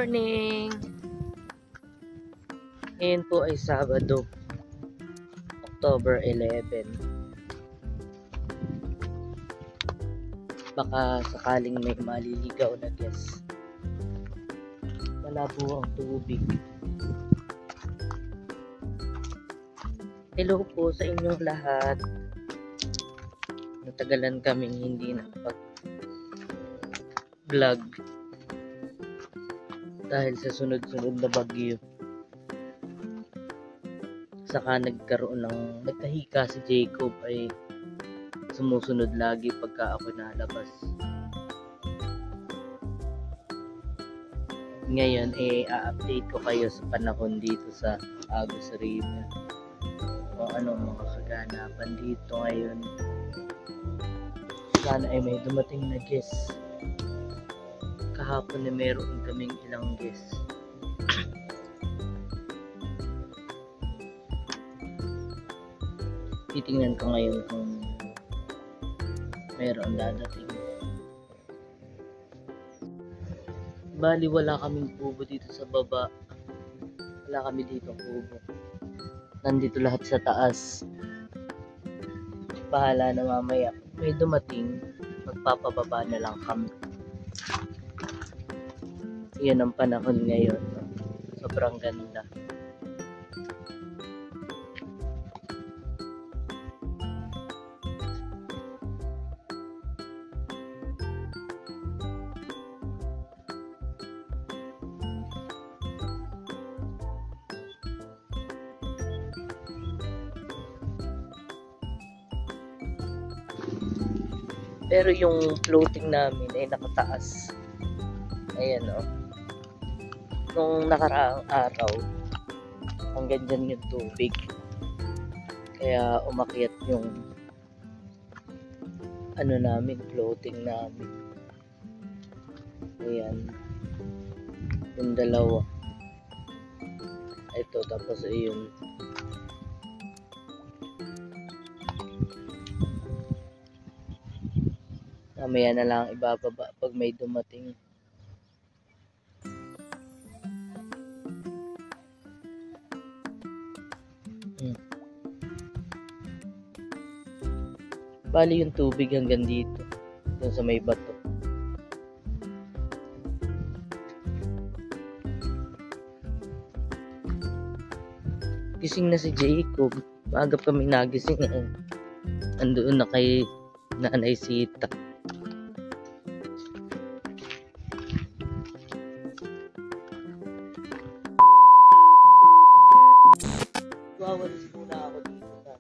morning! Ngayon po ay Sabado, October 11. Baka sakaling may maliligaw na guest. Malabo ang tubig. Hello po sa inyong lahat. Natagalan kaming hindi nakapag-vlog dahil sa sunod-sunod na bagyo. Saka nagkahika si Jacob ay sumusunod lagi pagka ako nalabas. Ngayon a-update ko kayo sa panahon dito sa Agus River. O anong mga kaganapan dito ngayon. Sana ay may dumating na guest. Kahapon na meron kaming ilang guest. Titingnan ko ngayon kung meron dadating. Bali wala kaming kubo dito sa baba. Wala kami dito kubo. Nandito lahat sa taas. Bahala na mamaya. May dumating, magpapababa na lang kami. Yan ang panahon ngayon. Sobrang ganda. Pero yung floating namin ay nakataas. Ayan o. Nung nakaraang araw, hanggang dyan yung tubig. Kaya umakyat yung ano namin, floating namin. Ayan. Yung dalawa. Ito, tapos ayun. Mamaya na lang ibababa pag may dumating. Bali yung tubig hanggang dito. Doon sa may bato. Gising na si Jacob. Maagap kami nagising. Andoon na kay Nanay Sita. Wawalis muna ako dito sa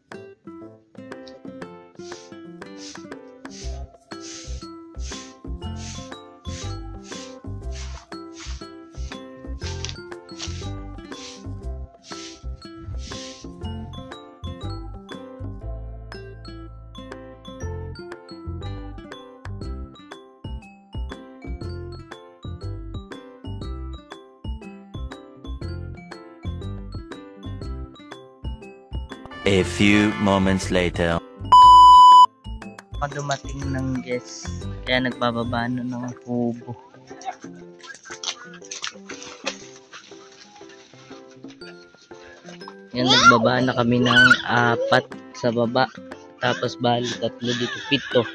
A few moments later. Pag dumating ng guest, kaya nagbababa na ng kubo. Yan, nagbaba na kami ng 4 sa baba. Tapos bali 3 dito, 7.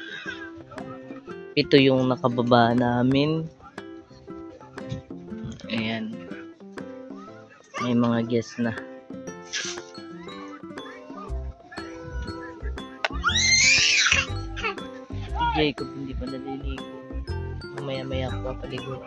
7 yung nakababa namin. Ayan. May mga guest na. Jacob hindi pa naliligo. Mamaya-maya ako papaligo.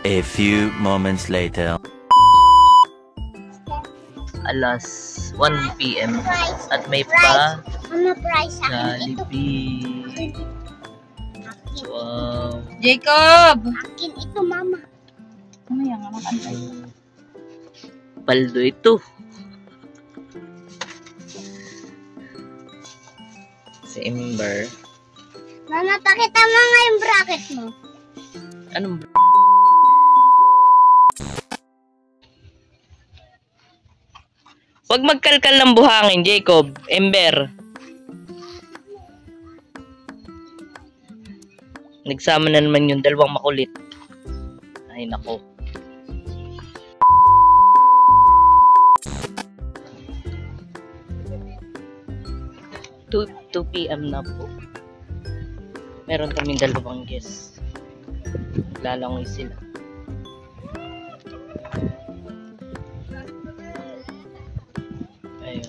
A few moments later. Alas 1 PM at may pa Jollibee. Wow. Jacob! Akin ito, mama. Mamaya nga makantay. Paldo ito. Si Ember. Mama, pakita mo nga yung bracket mo. Anong Huwag magkalkal ng buhangin, Jacob. Ember. Nagsama na naman yung dalawang makulit. Ay, nako. 2 PM na po. Meron kaming dalawang guests. Lalangoy sila. Ayun.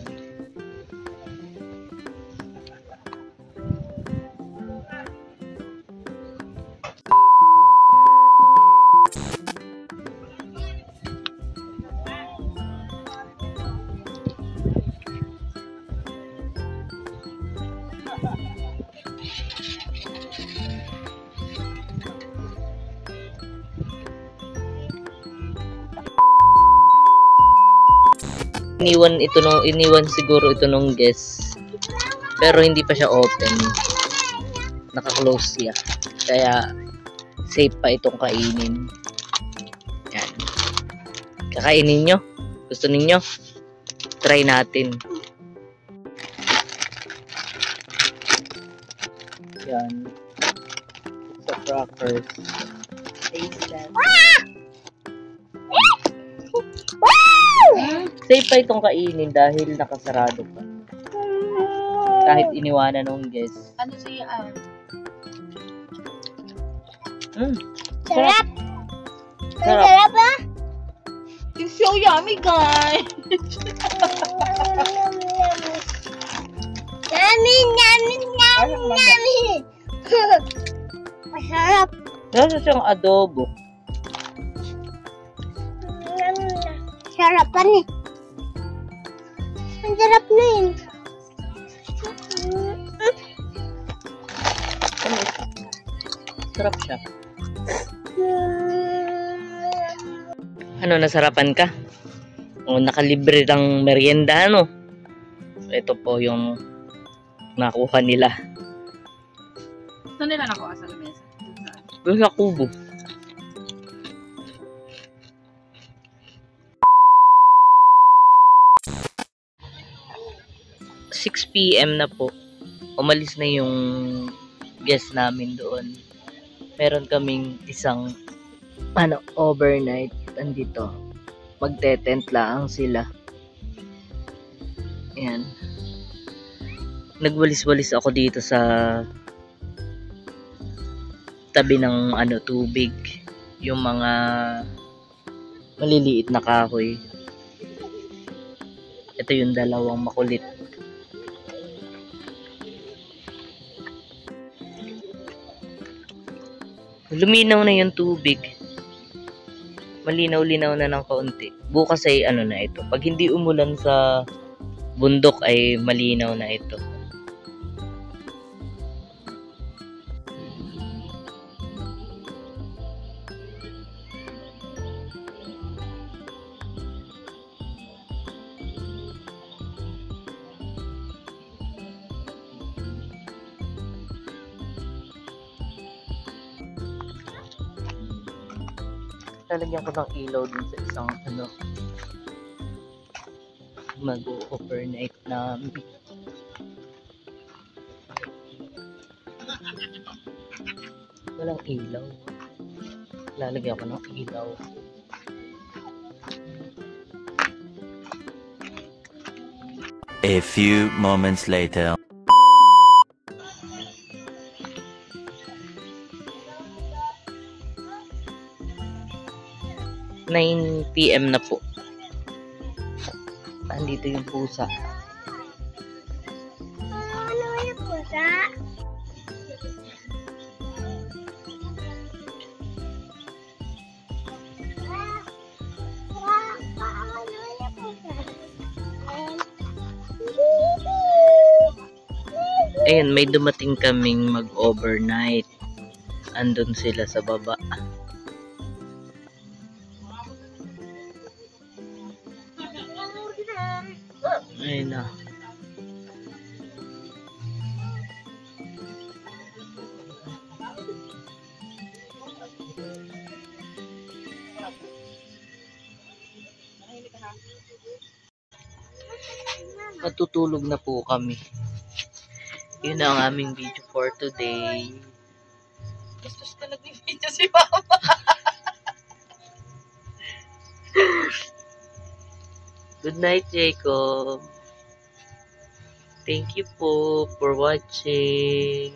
Iniwan siguro ito nung guest. Pero hindi pa siya open. Naka-close siya. Kaya safe pa itong kainin. Yan. Kakainin nyo? Gusto ninyo? Try natin. Yan. Sa crackers. Taste that. Safe pa itong kainin dahil nakasarado pa. Kahit iniwanan ng guest. Ano siya? Sarap. Sarap. Sarap ah. It's so yummy, guys! Yummy, yummy, yummy, yummy. Masarap. Nasa siyang adobo. Sarap pa rin. Ang sarap na yun. Sarap siya. Ano, nasarapan ka? O, nakalibre ng merienda, ano? Ito po yung nakuha nila. Saan nila nakuha sa lamesa? Doon sa kubo. ...6 PM na po. Umalis na yung guest namin doon. Meron kaming isang overnight andito. Magte-tent lang sila. Ayan. Nagwalis-walis ako dito sa tabi ng tubig. Yung mga maliliit na kahoy. Ito yung dalawang makulit. Luminaw na yung tubig. Malinaw-linaw na ng kaunti. Bukas ay na ito. Pag hindi umulan sa bundok ay malinaw na ito. Lalagyan ko ng ilaw dun sa isang mag-overnight na walang ilaw. Lalagyan ko ng ilaw. A few moments later. 9 PM na po. Andito yung pusa. Ano yung pusa? Ayun, may dumating kaming mag-overnight. Andun sila sa baba. Ayun na. Matutulog na po kami. Yun ang aming video for today. Gusto ka nag-video si Mama. Good night, Jacob. Thank you po for watching.